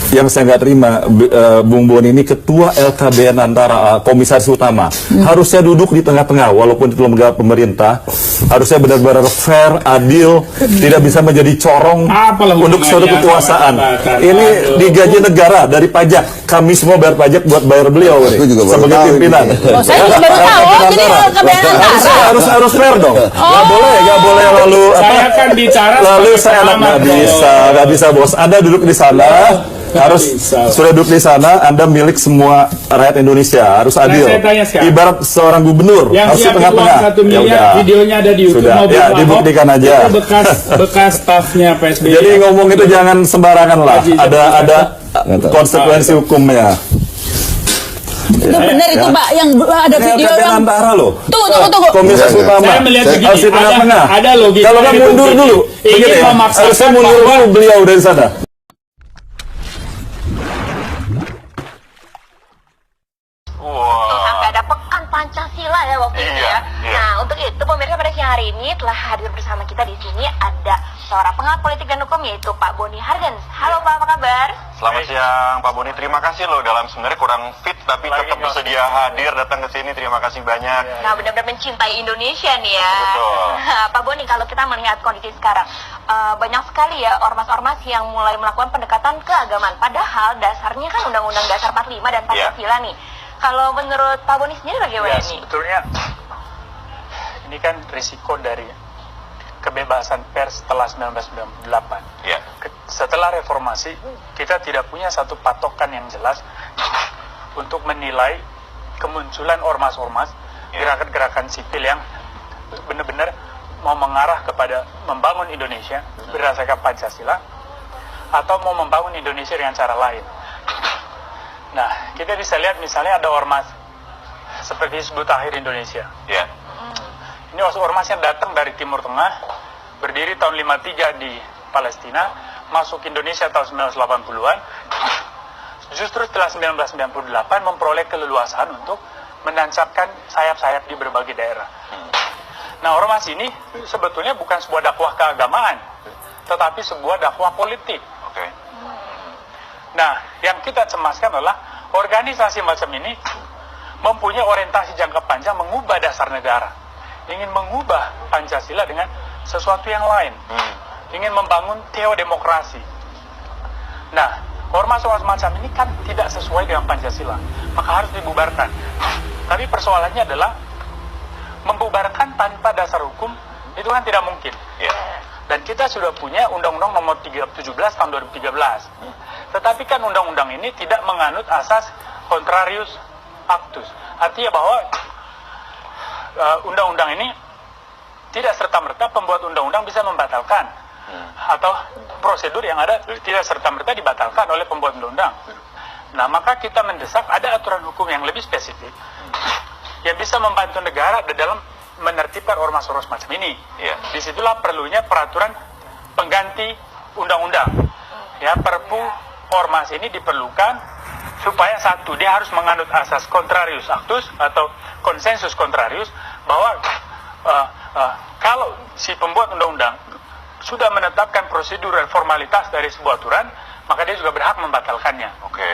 Yang saya nggak terima, Bung Boni ini ketua LKBN antara komisaris utama, harusnya duduk di tengah-tengah, walaupun itu lembaga pemerintah, harusnya benar-benar fair, adil, tidak bisa menjadi corong untuk suatu kekuasaan. Ini digaji negara dari pajak, kami semua bayar pajak buat bayar beliau sebagai pimpinan. Saya juga baru tahu, jadi LKBN antara. Harus fair dong, nggak boleh lalu saya kan bicara lalu saya nggak bisa bos. Anda duduk di sana, harus sudah duduk di sana, Anda milik semua rakyat Indonesia, harus adil. Ibarat seorang gubernur harus di tengah-tengah. Videonya ada di YouTube. Sudah, ya dibuktikan aja. Itu bekas stafnya PSBY. Jadi ngomong itu jangan sembarangan lah. Ada konsekuensi hukumnya. Itu benar itu Pak, yang ada video yang antara loh. Tunggu. Komisaris utama. Saya melihat begini, harus di tengah-tengah. ada logika. Kalau nggak mundur dulu, begini ya. Harusnya mundur dulu beliau dari sana. Sampai ada pekan Pancasila ya waktu itu ya. Nah, untuk itu pemirsa pada siang hari ini telah hadir bersama kita di sini ada seorang pengamat politik dan hukum yaitu Pak Boni Hargens. Halo Pak, apa kabar? Selamat siang Pak Boni, terima kasih loh dalam sebenarnya kurang fit tapi tetap bersedia hadir datang ke sini, terima kasih banyak. Nah, benar-benar mencintai Indonesia nih ya. Betul. Pak Boni, kalau kita melihat kondisi sekarang, banyak sekali ya ormas-ormas yang mulai melakukan pendekatan keagamaan. Padahal dasarnya kan Undang-Undang Dasar 45 dan Pancasila nih. Kalau menurut Pak Boni sendiri bagaimana nih? Sebetulnya ini kan risiko dari kebebasan pers setelah 1998. Ya. Setelah reformasi, kita tidak punya satu patokan yang jelas untuk menilai kemunculan ormas-ormas, gerakan-gerakan sipil yang benar-benar mau mengarah kepada membangun Indonesia berdasarkan Pancasila atau mau membangun Indonesia dengan cara lain. Nah, kita bisa lihat misalnya ada ormas seperti Hizbut Tahrir Indonesia. Ya. Ini ormas yang datang dari Timur Tengah, berdiri tahun 53 di Palestina, masuk Indonesia tahun 1980-an. Justru setelah 1998 memperoleh keleluasaan untuk menancapkan sayap-sayap di berbagai daerah. Nah, ormas ini sebetulnya bukan sebuah dakwah keagamaan, tetapi sebuah dakwah politik. Oke. Nah, yang kita cemaskan adalah organisasi macam ini mempunyai orientasi jangka panjang mengubah dasar negara, ingin mengubah Pancasila dengan sesuatu yang lain, ingin membangun teodemokrasi. Nah, ormas-ormas macam ini kan tidak sesuai dengan Pancasila, maka harus dibubarkan. Tapi persoalannya adalah membubarkan tanpa dasar hukum itu kan tidak mungkin. Dan kita sudah punya Undang-Undang Nomor 17 Tahun 2013. Tetapi kan undang-undang ini tidak menganut asas contrarius actus. Artinya bahwa undang-undang ini tidak serta-merta pembuat undang-undang bisa membatalkan. Atau prosedur yang ada tidak serta-merta dibatalkan oleh pembuat undang-undang. Nah, maka kita mendesak ada aturan hukum yang lebih spesifik yang bisa membantu negara dalam menertibkan ormas-ormas macam ini. Disitulah perlunya peraturan pengganti undang-undang. Ya, Perpu ormas ini diperlukan supaya satu, dia harus menganut asas contrarius actus atau konsensus contrarius, bahwa kalau si pembuat undang-undang sudah menetapkan prosedur dan formalitas dari sebuah aturan, maka dia juga berhak membatalkannya.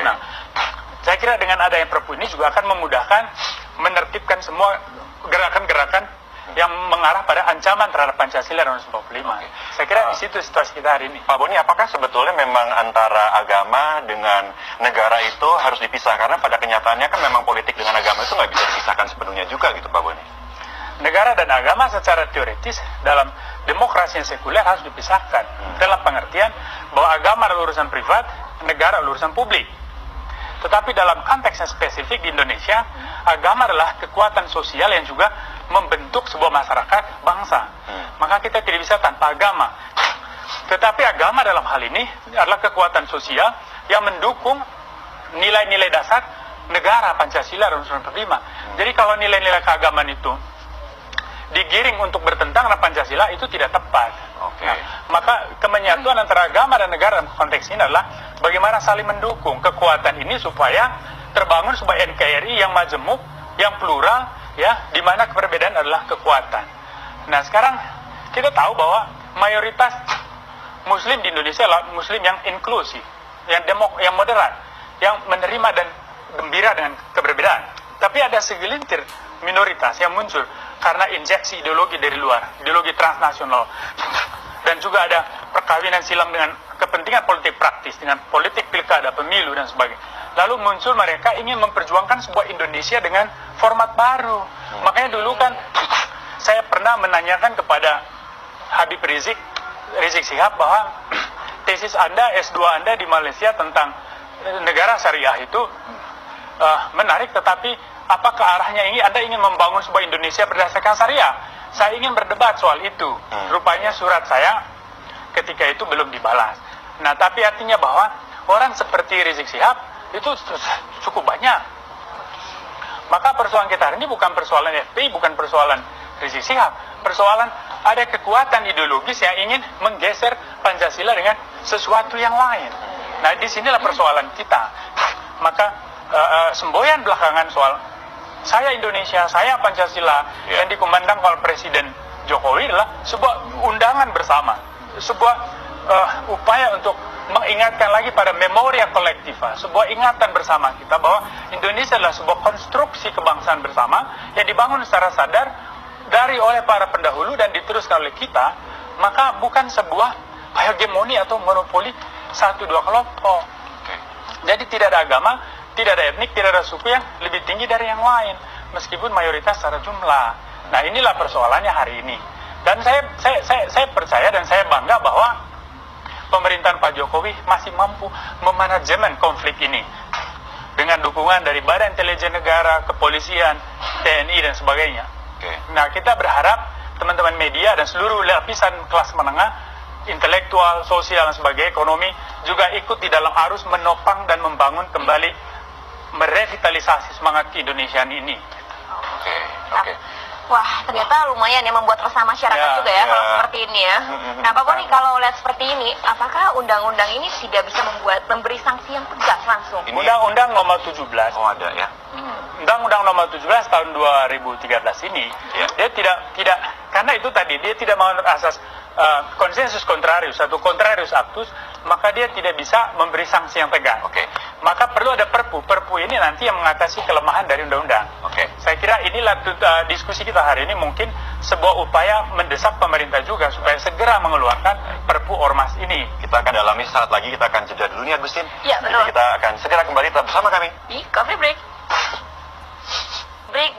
Nah, saya kira dengan adanya Perpu ini juga akan memudahkan menertibkan semua gerakan-gerakan yang mengarah pada ancaman terhadap Pancasila dan 1945. Saya kira di situ situasi kita hari ini. Pak Boni, apakah sebetulnya memang antara agama dengan negara itu harus dipisah? Karena pada kenyataannya kan memang politik dengan agama itu nggak bisa dipisahkan sepenuhnya juga gitu, Pak Boni. Negara dan agama secara teoritis dalam demokrasi yang sekuler harus dipisahkan. Dalam pengertian bahwa agama adalah urusan privat, negara adalah urusan publik. Tetapi dalam konteks yang spesifik di Indonesia, agama adalah kekuatan sosial yang juga membentuk sebuah masyarakat bangsa. Maka kita tidak bisa tanpa agama. Tetapi agama dalam hal ini adalah kekuatan sosial yang mendukung nilai-nilai dasar negara Pancasila dan 1945. Jadi kalau nilai-nilai keagamaan itu digiring untuk bertentangan dengan Pancasila, itu tidak tepat. Nah, maka kemenyatuan antara agama dan negara dalam konteks ini adalah bagaimana saling mendukung kekuatan ini supaya terbangun sebuah NKRI yang majemuk, yang plural, ya, di mana perbedaan adalah kekuatan. Nah, sekarang kita tahu bahwa mayoritas Muslim di Indonesia adalah Muslim yang inklusif. yang moderat, yang menerima dan gembira dengan keberbedaan. Tapi ada segelintir minoritas yang muncul karena injeksi ideologi dari luar, ideologi transnasional, dan juga ada perkawinan silang dengan kepentingan politik praktis, dengan politik pilkada, pemilu, dan sebagainya. Lalu muncul mereka ingin memperjuangkan sebuah Indonesia dengan format baru. Makanya dulu kan saya pernah menanyakan kepada Habib Rizik Sihab bahwa tesis Anda, S2 Anda di Malaysia tentang negara syariah itu menarik, tetapi apakah arahnya ini Anda ingin membangun sebuah Indonesia berdasarkan syariah? Saya ingin berdebat soal itu. Rupanya surat saya ketika itu belum dibalas. Nah, tapi artinya bahwa orang seperti Rizik Sihab itu cukup banyak. Maka persoalan kita hari ini bukan persoalan FPI, bukan persoalan Rizik Sihab. Persoalan ada kekuatan ideologis yang ingin menggeser Pancasila dengan sesuatu yang lain. Nah, disinilah persoalan kita. Maka semboyan belakangan soal saya Indonesia, saya Pancasila, yang dikumandang oleh Presiden Jokowi adalah sebuah undangan bersama, sebuah upaya untuk mengingatkan lagi pada memoria kolektiva, sebuah ingatan bersama kita bahwa Indonesia adalah sebuah konstruksi kebangsaan bersama yang dibangun secara sadar oleh para pendahulu dan diteruskan oleh kita. Maka bukan sebuah hegemoni atau monopoli satu dua kelompok. Jadi tidak ada agama, tidak ada etnik, tidak ada suku yang lebih tinggi dari yang lain, meskipun mayoritas secara jumlah. Nah, inilah persoalannya hari ini. Dan saya percaya dan saya bangga bahwa pemerintahan Pak Jokowi masih mampu memanajemen konflik ini dengan dukungan dari Badan Intelijen Negara, Kepolisian, TNI, dan sebagainya. Nah, kita berharap teman-teman media dan seluruh lapisan kelas menengah, intelektual, sosial, dan sebagainya, ekonomi, juga ikut di dalam arus menopang dan membangun kembali, merevitalisasi semangat keindonesiaan ini. Oke. Wah, ternyata lumayan ya membuat resah masyarakat juga ya kalau seperti ini ya. Nah, Pak Boni, kalau lihat seperti ini, apakah undang-undang ini tidak bisa memberi sanksi yang tegas langsung? Undang-Undang nomor 17. Oh, ada ya. Undang-undang nomor 17 tahun 2013 ini, dia tidak karena itu tadi dia tidak menganut asas konsensus kontrarius atau contrarius actus, maka dia tidak bisa memberi sanksi yang tegas. Maka perlu ada perpu ini nanti yang mengatasi kelemahan dari undang-undang. Saya kira inilah diskusi kita hari ini, mungkin sebuah upaya mendesak pemerintah juga supaya segera mengeluarkan perpu ormas ini. Kita akan dalami saat lagi, kita akan jeda dulu nih Agustin. Iya, betul. Jadi kita akan segera kembali tetap bersama kami Di Coffee Break.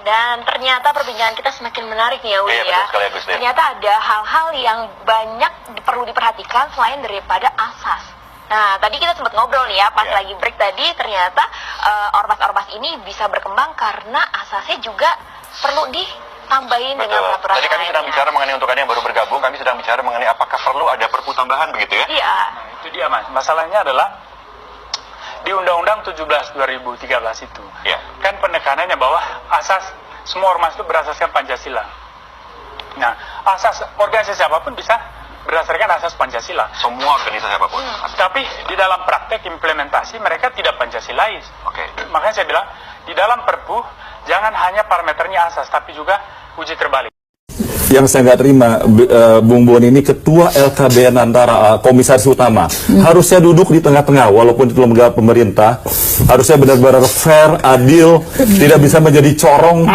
Dan ternyata perbincangan kita semakin menarik nih ya, Uli ya. Betul sekali, Agustin. Ternyata ada hal-hal yang banyak perlu diperhatikan selain daripada asas. Nah, tadi kita sempat ngobrol nih ya, pas lagi break tadi, ternyata ormas-ormas ini bisa berkembang karena asasnya juga perlu ditambahin dengan peraturan. Tadi kami sedang bicara mengenai untuk Anda yang baru bergabung, kami sedang bicara mengenai apakah perlu ada perpu tambahan begitu ya? Iya. Nah, itu dia Mas. Masalahnya adalah di Undang-Undang 17 2013 itu, kan penekanannya bahwa asas semua ormas itu berasaskan Pancasila. Nah, asas organisasi apapun bisa berdasarkan asas Pancasila. Semua organisasi apapun. Tapi di dalam praktek implementasi mereka tidak Pancasilais. Makanya saya bilang di dalam Perpu jangan hanya parameternya asas, tapi juga uji terbalik. Yang saya nggak terima, Bung Boni ini ketua LKBN antara komisaris utama, harusnya duduk di tengah-tengah, walaupun itu lembaga pemerintah, harusnya benar-benar fair, adil, tidak bisa menjadi corong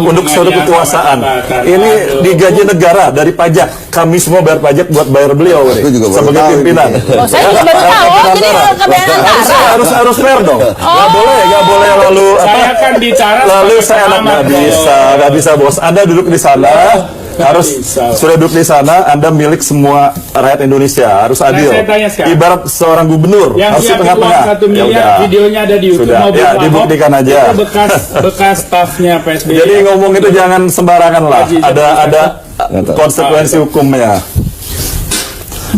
untuk suatu kekuasaan. Ini digaji negara dari pajak, kami semua bayar pajak buat bayar beliau sebagai pimpinan. Saya juga baru tahu, jadi LKBN antara. Harus fair dong. Nggak boleh lalu Saya kan bicara lalu saya nggak bisa bos. Anda duduk di sana. Harus sudah duduk di sana, Anda milik semua rakyat Indonesia, harus adil. Saya tanya sekarang, ibarat seorang gubernur yang harus di tengah-tengah. 1 miliar, videonya ada di YouTube. Sudah, ya dibuktikan aja. Itu bekas stafnya PSBY. Jadi ngomong itu jangan sembarangan lah. Ada konsekuensi hukumnya.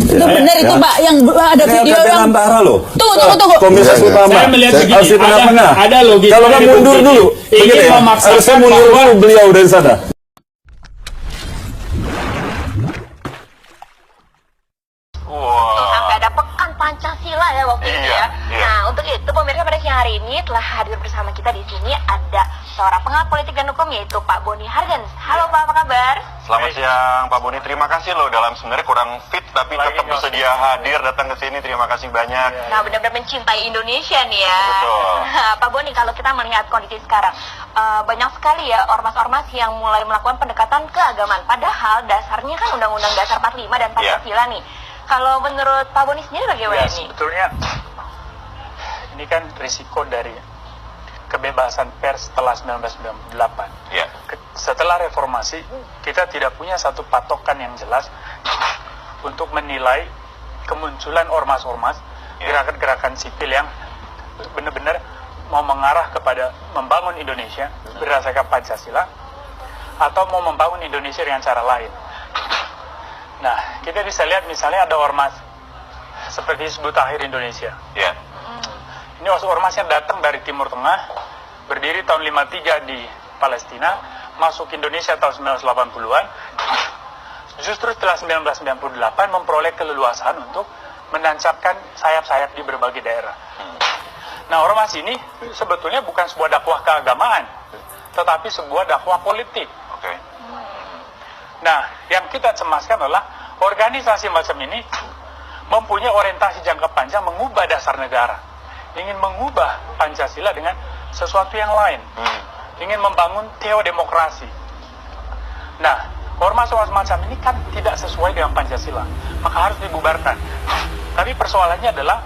Itu benar itu Mbak yang ada video yang antara loh. Tunggu. Komisaris utama. Saya melihat begini, harus di tengah-tengah. ada logika. Kalau nggak mundur dulu, begini ya. Harusnya mundur dulu beliau dari sana. Sampai ada pekan Pancasila ya waktu itu ya. Nah, untuk itu pemirsa pada siang hari ini telah hadir bersama kita di sini ada seorang pengamat politik dan hukum yaitu Pak Boni Hargens. Halo Pak, apa kabar? Selamat siang Pak Boni, terima kasih loh dalam sebenarnya kurang fit tapi tetap bersedia hadir datang ke sini. Terima kasih banyak. Nah, benar-benar mencintai Indonesia nih ya. Betul. Pak Boni, kalau kita melihat kondisi sekarang, banyak sekali ya ormas-ormas yang mulai melakukan pendekatan keagamaan. Padahal dasarnya kan Undang-Undang Dasar 45 dan Pancasila nih. Kalau menurut Pak Boni sendiri bagaimana Ya, nih? sebetulnya ini kan risiko dari kebebasan pers setelah 1998. Ya. Setelah reformasi, kita tidak punya satu patokan yang jelas untuk menilai kemunculan ormas-ormas, gerakan-gerakan sipil yang benar-benar mau mengarah kepada membangun Indonesia berdasarkan Pancasila atau mau membangun Indonesia dengan cara lain. Nah, kita bisa lihat misalnya ada ormas seperti Hizbut Tahrir Indonesia. Ya. Ini ormas yang datang dari Timur Tengah, berdiri tahun 53 di Palestina, masuk Indonesia tahun 1980-an. Justru setelah 1998 memperoleh keleluasaan untuk menancapkan sayap-sayap di berbagai daerah. Nah, ormas ini sebetulnya bukan sebuah dakwah keagamaan, tetapi sebuah dakwah politik. Oke. Nah, yang kita cemaskan adalah organisasi macam ini mempunyai orientasi jangka panjang mengubah dasar negara. Ingin mengubah Pancasila dengan sesuatu yang lain. Ingin membangun teodemokrasi. Nah, ormas-ormas macam ini kan tidak sesuai dengan Pancasila. Maka harus dibubarkan. Tapi persoalannya adalah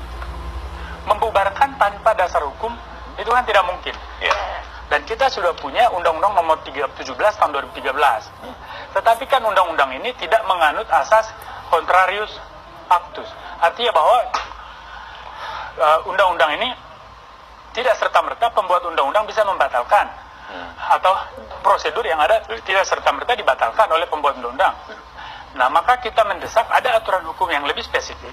membubarkan tanpa dasar hukum itu kan tidak mungkin. Ya. Dan kita sudah punya Undang-Undang nomor 17 tahun 2013. Tetapi kan undang-undang ini tidak menganut asas contrarius actus. Artinya bahwa undang-undang ini tidak serta-merta pembuat undang-undang bisa membatalkan atau prosedur yang ada tidak serta-merta dibatalkan oleh pembuat undang-undang. Nah, maka kita mendesak ada aturan hukum yang lebih spesifik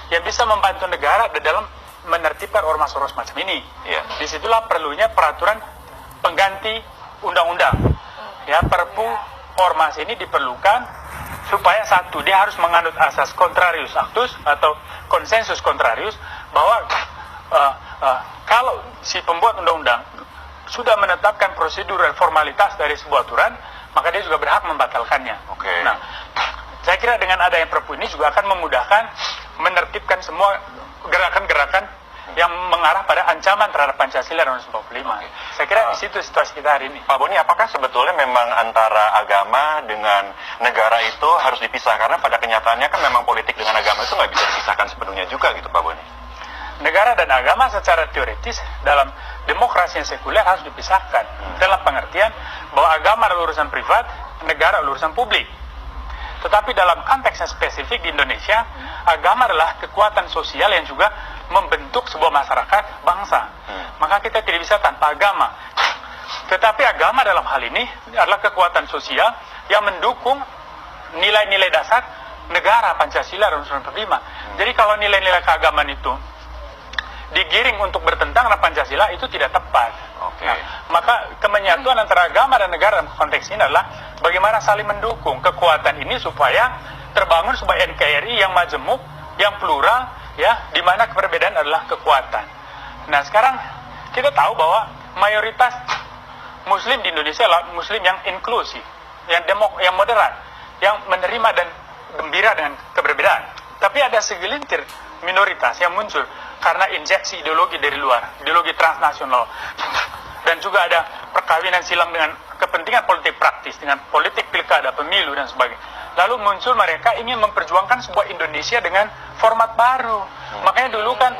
yang bisa membantu negara dalam menertibkan ormas-ormas macam ini. Ya. Disitulah perlunya peraturan pengganti undang-undang. Ya, Perpu ormas ini diperlukan supaya satu, dia harus menganut asas contrarius actus atau konsensus contrarius, bahwa kalau si pembuat undang-undang sudah menetapkan prosedur dan formalitas dari sebuah aturan, maka dia juga berhak membatalkannya. Oke. Nah, saya kira dengan adanya Perpu ini juga akan memudahkan menertibkan semua gerakan-gerakan yang mengarah pada ancaman terhadap Pancasila dan 45. Saya kira di situ situasi kita hari ini. Pak Boni, apakah sebetulnya memang antara agama dengan negara itu harus dipisah? Karena pada kenyataannya kan memang politik dengan agama itu nggak bisa dipisahkan sepenuhnya juga gitu, Pak Boni. Negara dan agama secara teoritis dalam demokrasi yang sekuler harus dipisahkan. Dalam pengertian bahwa agama adalah urusan privat, negara adalah urusan publik. Tetapi dalam konteks yang spesifik di Indonesia, agama adalah kekuatan sosial yang juga membentuk sebuah masyarakat bangsa. Maka kita tidak bisa tanpa agama. Tetapi agama dalam hal ini adalah kekuatan sosial yang mendukung nilai-nilai dasar negara Pancasila dan 45. Jadi kalau nilai-nilai keagamaan itu digiring untuk bertentangan dengan Pancasila, itu tidak tepat. Oke. Nah, maka kemenyatuan antara agama dan negara dalam konteks ini adalah bagaimana saling mendukung kekuatan ini supaya terbangun sebuah NKRI yang majemuk, yang plural, ya, di mana perbedaan adalah kekuatan. Nah, sekarang kita tahu bahwa mayoritas Muslim di Indonesia adalah Muslim yang inklusif, yang moderat, yang menerima dan gembira dengan keberbedaan. Tapi ada segelintir minoritas yang muncul karena injeksi ideologi dari luar, ideologi transnasional, dan juga ada perkawinan silang dengan kepentingan politik praktis, dengan politik pilkada, pemilu, dan sebagainya. Lalu muncul mereka ingin memperjuangkan sebuah Indonesia dengan format baru. Makanya dulu kan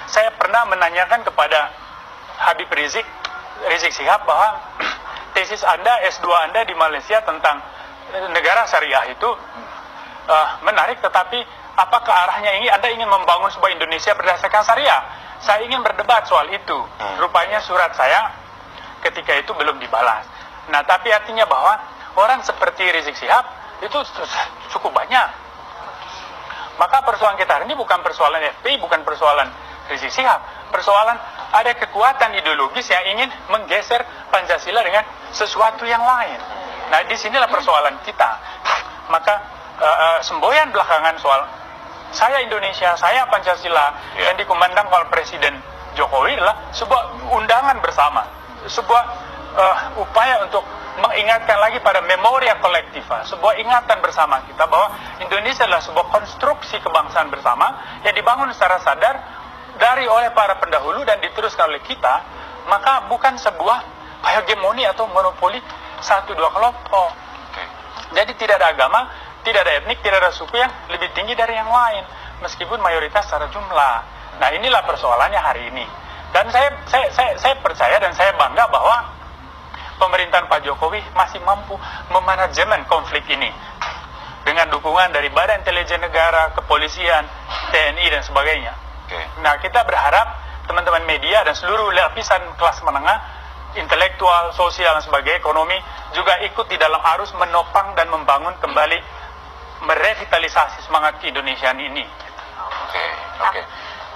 saya pernah menanyakan kepada Habib Rizik Sihab bahwa tesis Anda, S2 Anda di Malaysia tentang negara syariah itu menarik, tetapi apakah arahnya ini Anda ingin membangun sebuah Indonesia berdasarkan syariah? Saya ingin berdebat soal itu. Rupanya surat saya ketika itu belum dibalas. Nah, tapi artinya bahwa orang seperti Rizik Sihab itu cukup banyak. Maka persoalan kita hari ini bukan persoalan FPI, bukan persoalan Rizik Sihab. Persoalan ada kekuatan ideologis yang ingin menggeser Pancasila dengan sesuatu yang lain. Nah, disinilah persoalan kita. Maka semboyan belakangan soal saya Indonesia, saya Pancasila, yang dikumandang oleh Presiden Jokowi adalah sebuah undangan bersama sebuah upaya untuk mengingatkan lagi pada memoria kolektiva, sebuah ingatan bersama kita bahwa Indonesia adalah sebuah konstruksi kebangsaan bersama yang dibangun secara sadar oleh para pendahulu dan diteruskan oleh kita, maka bukan sebuah hegemoni atau monopoli satu dua kelompok. Jadi tidak ada agama, tidak ada etnik, tidak ada suku yang lebih tinggi dari yang lain, meskipun mayoritas secara jumlah. Nah, inilah persoalannya hari ini. Dan saya percaya dan saya bangga bahwa pemerintahan Pak Jokowi masih mampu memanajemen konflik ini dengan dukungan dari Badan Intelijen Negara, Kepolisian, TNI dan sebagainya. Nah, kita berharap teman-teman media dan seluruh lapisan kelas menengah, intelektual, sosial dan sebagainya, ekonomi juga ikut di dalam arus menopang dan membangun kembali, merevitalisasi semangat keindonesiaan ini. Oke.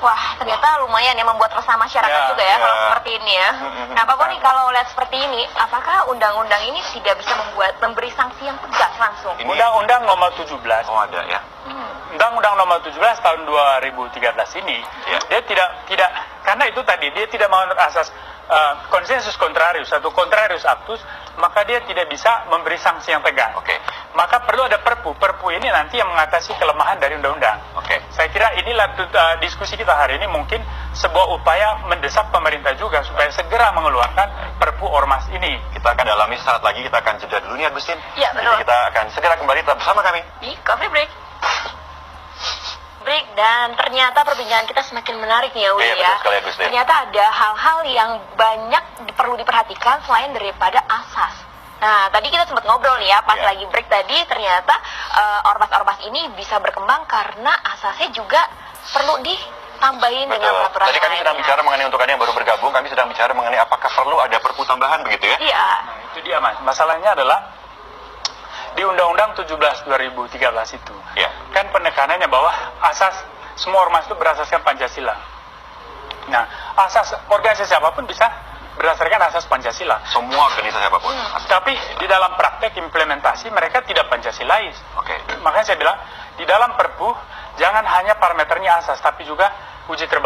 Wah, ternyata lumayan ya membuat resah masyarakat juga ya kalau seperti ini ya. Nah, Pak Boni, kalau lihat seperti ini, apakah undang-undang ini tidak bisa memberi sanksi yang tegas langsung? Undang-Undang nomor 17. Oh, ada ya. Undang-undang nomor 17 tahun 2013 ini, dia tidak karena itu tadi dia tidak menganut asas konsensus kontrarius atau contrarius actus, maka dia tidak bisa memberi sanksi yang tegas. Maka perlu ada perpu. Perpu ini nanti yang mengatasi kelemahan dari undang-undang. Saya kira inilah diskusi kita hari ini, mungkin sebuah upaya mendesak pemerintah juga supaya segera mengeluarkan perpu ormas ini. Kita akan dalami saat lagi, kita akan jeda dulu nih Agustin. Iya, betul. Jadi kita akan segera kembali tetap bersama kami Di Coffee Break. Dan ternyata perbincangan kita semakin menarik nih ya, Uli ya. Betul sekali, Agustin. Ternyata ada hal-hal yang banyak perlu diperhatikan selain daripada asas. Nah, tadi kita sempat ngobrol nih ya, pas lagi break tadi, ternyata ormas-ormas ini bisa berkembang karena asasnya juga perlu ditambahin dengan peraturan. Tadi kami sedang bicara mengenai untuk yang baru bergabung, kami sedang bicara mengenai apakah perlu ada perpu tambahan begitu ya? Iya. Nah, itu dia Mas. Masalahnya adalah di Undang-Undang 17 2013 itu, kan penekanannya bahwa asas semua ormas itu berasaskan Pancasila. Nah, asas organisasi apapun bisa berdasarkan asas Pancasila. Semua organisasi apapun. Tapi di dalam praktek implementasi mereka tidak Pancasilais. Makanya saya bilang di dalam Perpu jangan hanya parameternya asas, tapi juga uji terbatas.